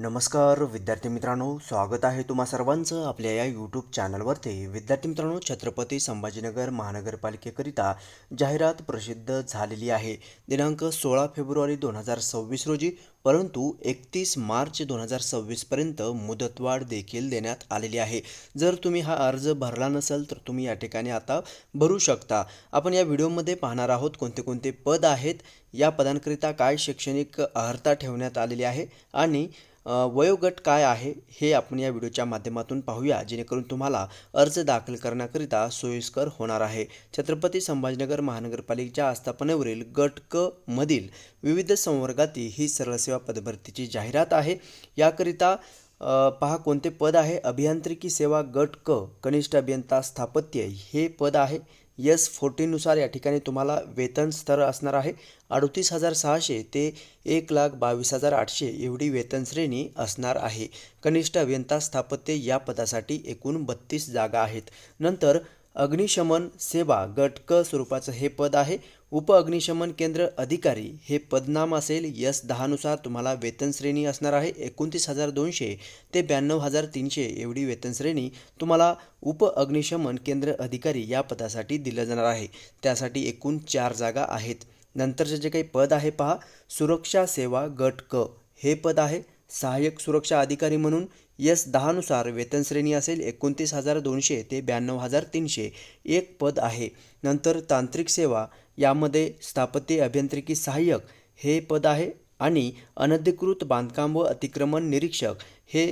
नमस्कार विद्यार्थी मित्रांनो, स्वागत आहे तुम्हा सर्वांचं आपल्या या यूट्यूब चॅनलवरती। विद्यार्थी मित्रांनो, छत्रपती संभाजीनगर महानगरपालिकेकरिता जाहिरात प्रसिद्ध झालेली आहे दिनांक 16 फेब्रुवारी 2026 रोजी, परंतु 31 मार्च 2026 पर्यंत मुदतवाढ देखील देण्यात आलेली आहे। जर तुम्ही हा अर्ज भरला नसेल तर तुम्ही या ठिकाणी आता भरू शकता। आपण या व्हिडिओमध्ये पाहणार आहोत कोणते कोणते पद आहेत, या पदांकरिता काय शैक्षणिक अर्हता ठेवण्यात आलेली आहे आणि वयोगट काय आहे हे आपण या व्हिडिओच्या माध्यमातून पाहूया, जेणेकरून तुम्हाला अर्ज दाखल करण्याकरिता सोयीस्कर होणार आहे। छत्रपती संभाजीनगर महानगरपालिकेच्या आस्थापनेवरील गट क मधील विविध संवर्गातील ही सरळ सेवा पदभरतीची जाहिरात आहे। याकरिता पहा कोणते पद आहे। अभियांत्रिकी सेवा गट क कनिष्ठ अभियंता स्थापत्य हे पद आहे। S14 नुसार या ठिकाणी तुम्हाला वेतन स्तर असणार आहे 38,600 ते 1,22,800 एवढी वेतन श्रेणी असणार आहे। कनिष्ठ अभियंता स्थापत्य या पदासाठी एकूण 32 जागा आहेत। नंतर अग्निशमन सेवा गट क स्वरूपाचं हे पद आहे। उप अग्निशमन केंद्र अधिकारी हे पदनाम असेल। S10 नुसार तुम्हाला वेतन श्रेणी असणार आहे 29,200 ते 92,300 एवढी वेतन श्रेणी तुम्हाला उप अग्निशमन केंद्र अधिकारी या पदासाठी दिलं जाणार आहे। त्यासाठी एकूण 4 जागा आहेत। नंतरचे जे काही पद आहे पहा, सुरक्षा सेवा गट क हे पद आहे। सहाय्यक सुरक्षा अधिकारी म्हणून S10 नुसार वेतन श्रेणी असेल 29,200 ते 92,300 एक पद आहे। नंतर तांत्रिक सेवा यामध्ये स्थापत्य अभियांत्रिकी सहाय्यक हे पद आहे आणि अनधिकृत बांधकाम व अतिक्रमण निरीक्षक हे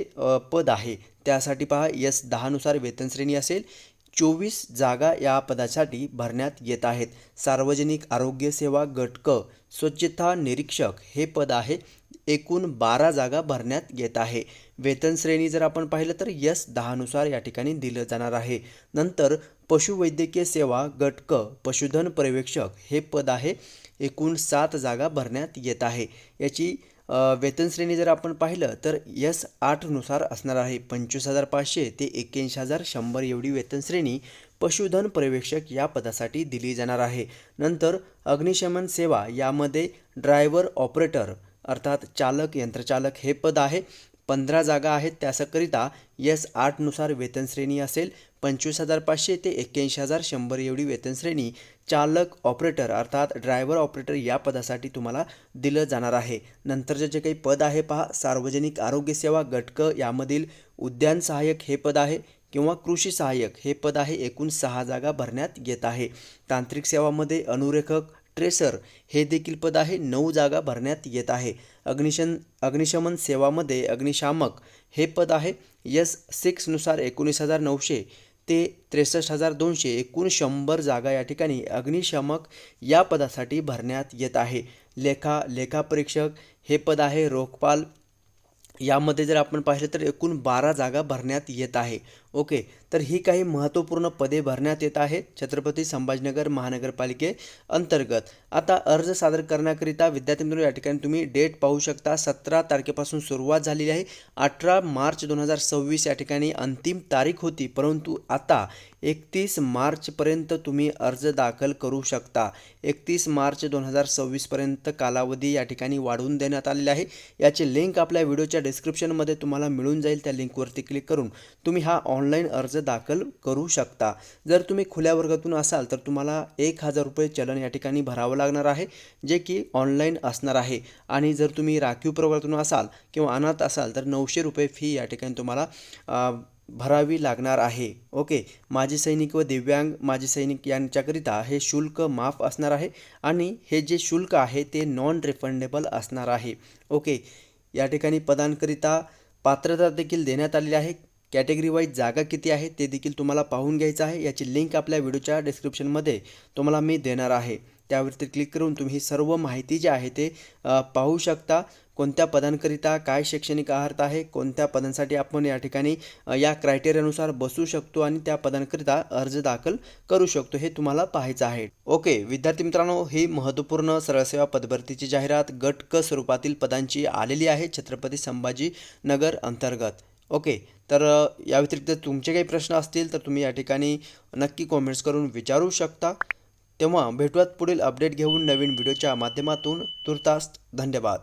पद आहे। त्यासाठी पहा S10 नुसार वेतन श्रेणी असेल 24 जागा या पदासाठी भरण्यात येत आहेत। सार्वजनिक आरोग्य सेवा गट क स्वच्छता निरीक्षक हे पद आहे, एकूण 12 जागा भरण्यात येत आहे। वेतन श्रेणी जर आपण पाहिलं तर S10 नुसार या ठिकाणी दिलं जाणार आहे। नंतर पशुवैद्यकीय सेवा गट क पशुधन पर्यवेक्षक हे पद आहे, एकूण 7 जागा भरण्यात येत आहे। याची वेतन श्रेणी जर आपण पाहिलं तर S8 नुसार असणार आहे 25,500 ते 81,100 एवढी वेतन श्रेणी पशुधन पर्यवेक्षक या पदासाठी दिली जाणार आहे। नंतर अग्निशमन सेवा यामध्ये ड्रायव्हर ऑपरेटर अर्थात चालक यंत्रचालक हे पद आहे, 15 जागा आहेत। त्याकरिता S8 नुसार वेतन श्रेणी असेल 25,500 ते 81,100 एवढी वेतन श्रेणी चालक ऑपरेटर अर्थात ड्रायव्हर ऑपरेटर या पदासाठी तुम्हाला दिलं जाणार आहे। नंतरचे जे काही पद आहे पहा, सार्वजनिक आरोग्य सेवा गट क यामधील उद्यान सहाय्यक हे पद आहे किंवा कृषी सहाय्यक हे पद आहे, एकूण 6 जागा भरण्यात येत आहे। तांत्रिक सेवामध्ये अनुरेखक ट्रेसर हे देखील पद आहे, 9 जागा भरण्यात येत आहे। अग्निशमन सेवामध्ये अग्निशामक हे पद आहे S6 नुसार 19,900 ते 63,200 एकूण 100 जागा या ठिकाणी अग्निशामक या पदासाठी भरण्यात येत आहे। लेखापरीक्षक हे पद आहे रोखपाल यामध्ये जर आपण पाहिलं तर एकूण 12 जागा भरण्यात येत आहे। ओके, तर ही काही महत्त्वपूर्ण पदे भरण्यात येत आहेत छत्रपती संभाजीनगर महानगरपालिके अंतर्गत। आता अर्ज सादर करण्याकरिता विद्यार्थी मित्रांनो या ठिकाणी तुम्ही डेट पाहू शकता, 17 तारखेपासून सुरुवात झालेली आहे। 18 मार्च 2026 या ठिकाणी अंतिम तारीख होती, परंतु आता 31 मार्चपर्यंत तुम्ही अर्ज दाखल करू शकता। 31 मार्च 2026 पर्यंत कालावधी या ठिकाणी वाढवून देण्यात आलेला आहे। याची लिंक आपल्या व्हिडिओच्या डिस्क्रिप्शनमध्ये तुम्हाला मिळून जाईल। त्या लिंकवरती क्लिक करून तुम्ही हा ऑनलाईन अर्ज दाखल करू शकता। जर तुम्ही खुल्या वर्गातून असाल तर तुम्हाला 1,000 रुपये चलन या ठिकाणी भरावं लागणार आहे, जे की ऑनलाईन असणार आहे। आणि जर तुम्ही राखीव प्रवर्गातून असाल किंवा अनाथ असाल तर 900 रुपये फी या ठिकाणी तुम्हाला भरावी लागणार आहे। ओके, माजी सैनिक व दिव्यांग माजी सैनिक यांच्याकरिता हे शुल्क माफ असणार आहे आणि हे जे शुल्क आहे ते नॉन रिफंडेबल असणार आहे। ओके, या ठिकाणी पदांकरिता पात्रता देखील देण्यात आलेली आहे। कॅटेगरी वाईज जागा किती आहे ते देखील तुम्हाला पाहून घ्यायचं आहे। याची लिंक आपल्या व्हिडिओच्या डिस्क्रिप्शनमध्ये तुम्हाला मी देणार आहे। त्यावरती क्लिक करून तुम्ही सर्व माहिती जी आहे ते पाहू शकता। कोणत्या पदांकरिता काय शैक्षणिक अर्हता आहे, कोणत्या पदांसाठी आपण या ठिकाणी या क्रायटेरियानुसार बसू शकतो आणि त्या पदांकरिता अर्ज दाखल करू शकतो हे तुम्हाला पाहायचं आहे। ओके विद्यार्थी मित्रांनो, ही महत्त्वपूर्ण सरळ सेवा पदभरतीची जाहिरात गट क स्वरूपातील पदांची आलेली आहे छत्रपती संभाजीनगर अंतर्गत। ओके, तर या व्यतिरिक्त तुमचे काही प्रश्न असतील तर तुम्ही या ठिकाणी नक्की कॉमेंट्स करून विचारू शकता। तेव्हा भेटूयात पुढील अपडेट घेऊन नवीन व्हिडिओच्या माध्यमातून। तुर्तास धन्यवाद।